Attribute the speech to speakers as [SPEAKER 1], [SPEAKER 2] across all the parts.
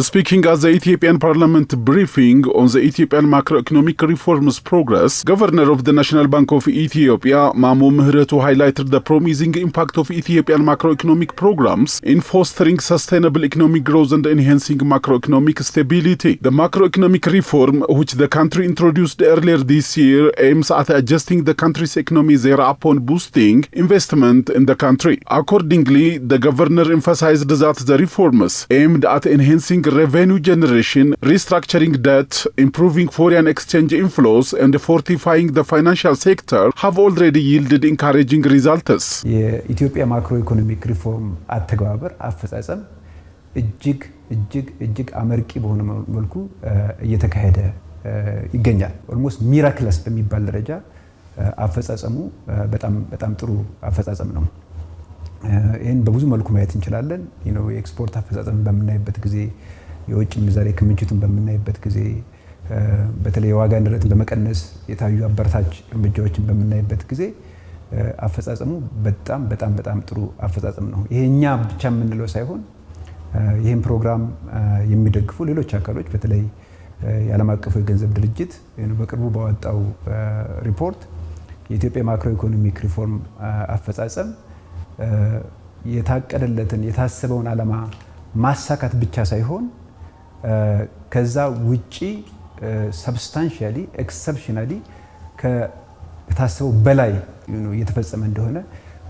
[SPEAKER 1] Speaking at the Ethiopian Parliament briefing on the Ethiopian macroeconomic reforms progress, Governor of the National Bank of Ethiopia, Mamo ምህረቱ, highlighted the promising impact of Ethiopian macroeconomic programs in fostering sustainable economic growth and enhancing macroeconomic stability. The macroeconomic reform, which the country introduced earlier this year, aims at adjusting the country's economy thereupon boosting investment in the country. Accordingly, the governor emphasized that the reforms aimed at enhancing revenue generation, restructuring debt, improving foreign exchange inflows, and fortifying the financial sector have already yielded encouraging results.
[SPEAKER 2] የኢትዮጵያ ማክሮኢኮኖሚክ ሪፎርም አተገባበር አፈጻጸም እጅግ አመርቂ በሆነ መልኩ እየተካሄደ ይገኛል። ኦልሞስት ሚራክለስ በሚባል ደረጃ አፈጻጸሙ በጣም ጥሩ አፈጻጸም ነው። ይሄን በብዙ መልኩ ማየት እንችላለን። የኤክስፖርት አፈጻጸም በመናይበት ጊዜ የውጭ ምንዛሬ ክምችቱን በመናይበት ጊዜ በተለይ የዋጋ ንረትን በመቀነስ የታዩ አበረታች እርምጃዎችን በመናይበት ጊዜ አፈጻጸሙ በጣም ጥሩ አፈጻጸም ነው። ይሄኛ ብቻ የምንለው ሳይሆን ይሄን ፕሮግራም የሚደግፉ ሌሎች አካሎች በተለይ የዓለም አቀፉ የገንዘብ ድርጅት በቅርቡ ባወጣው ሪፖርት የኢትዮጵያ ማክሮ ኢኮኖሚክ ሪፎርም አፈጻጸም የታቀደለትን የታሰበውን ዓላማ ማሳካት ብቻ ሳይሆን ከዛ ውጪ ሰብስታንሻሊ ኤክሰፕሽናሊ ከታሰበው በላይ የተፈጸመ እንደሆነ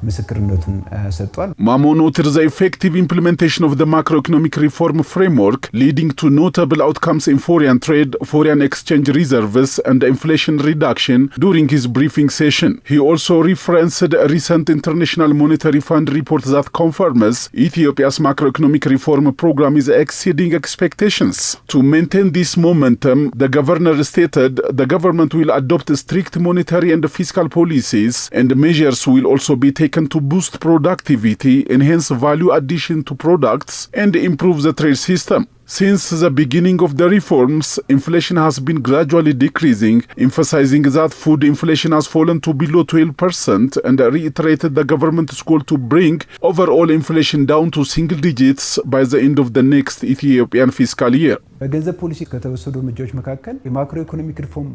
[SPEAKER 2] ምስክርነቱን ሰጥቷል።
[SPEAKER 1] Mamo noted the effective implementation of the macroeconomic reform framework leading to notable outcomes in foreign trade, foreign exchange reserves, and inflation reduction during his briefing session. He also referenced a recent International Monetary Fund report that confirms Ethiopia's macroeconomic reform program is exceeding expectations. To maintain this momentum, the governor stated the government will adopt strict monetary and fiscal policies, and measures will also be taken to boost productivity, enhance value addition to products, and improve the trade system. Since the beginning of the reforms, inflation has been gradually decreasing, emphasizing that food inflation has fallen to below 12% and reiterated the government's goal to bring overall inflation down to single digits by the end of the next Ethiopian fiscal year.
[SPEAKER 2] በገንዘብ ፖሊሲ ከተወሰዱ እርምጃዎች መካከል የማክሮ ኢኮኖሚክ ሪፎርም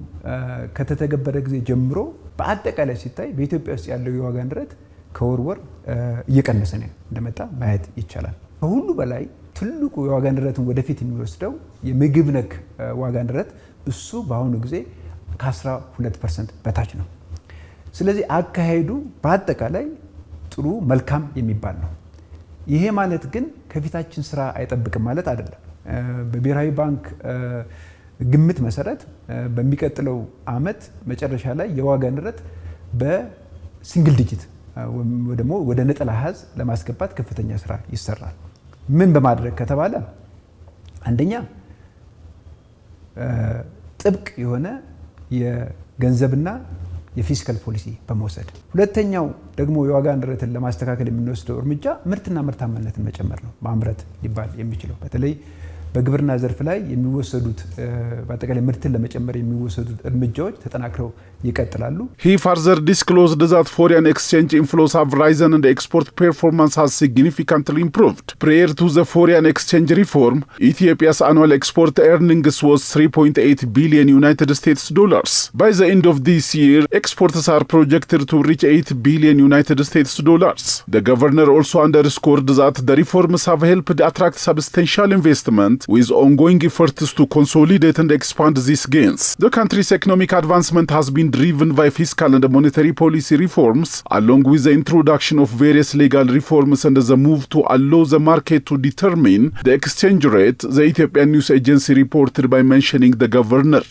[SPEAKER 2] ከተተገበረ ጊዜ ጀምሮ በአጠቃላይ ሲታይ በኢትዮጵያ ውስጥ ያለው የዋጋ ንረት ከወር እየቀነሰ ነው እንደመጣ ማየት ይቻላል። ከሁሉ በላይ ትልቁ የዋጋ ንረትን ወደፊት የሚወስደው የምግብ ነክ ዋጋ ንረት እሱ በአሁኑ ጊዜ ከ12% በታች ነው። ስለዚህ አካሄዱ በአጠቃላይ ጥሩ መልካም የሚባል ነው። ይሄ ማለት ግን ከፊታችን ስራ አይጠብቅም ማለት አይደለም። በብሔራዊ ባንክ ግምት መሰረት በሚቀጥለው አመት መጨረሻ ላይ የዋጋ ንረት በሲንግል ዲጂት ወደሞ ወደ ነጠላ አሃዝ ለማስገባት ከፍተኛ ስራ ይሰራል። ምን በማድረግ ከተባለ አንደኛ ጥብቅ የሆነ የገንዘብና የፊስካል ፖሊሲ በመውሰድ፣ ሁለተኛው ደግሞ የዋጋ ንረትን ለማስተካከል የምንወስደው እርምጃ ምርትና ምርታማነትን መጨመር ነው። ማምረት ሊባል የሚችለው በተለይ በግብርና ዘርፍ ላይ የሚወሰዱት በአጠቃላይ ምርትን ለመጨመር የሚወሰዱት እርምጃዎች ተጠናክረው ይቀጥላሉ።
[SPEAKER 1] He further disclosed that foreign exchange inflows have risen and export performance has significantly improved. Prior to the foreign exchange reform, Ethiopia's annual export earnings was $3.8 billion United States dollars. By the end of this year, exports are projected to reach $8 billion United States dollars. The governor also underscored that the reforms have helped attract substantial investment with ongoing efforts to consolidate and expand these gains. The country's economic advancement has been driven by fiscal and monetary policy reforms, along with the introduction of various legal reforms and the move to allow the market to determine the exchange rate, the Ethiopian News Agency reported by mentioning the governor.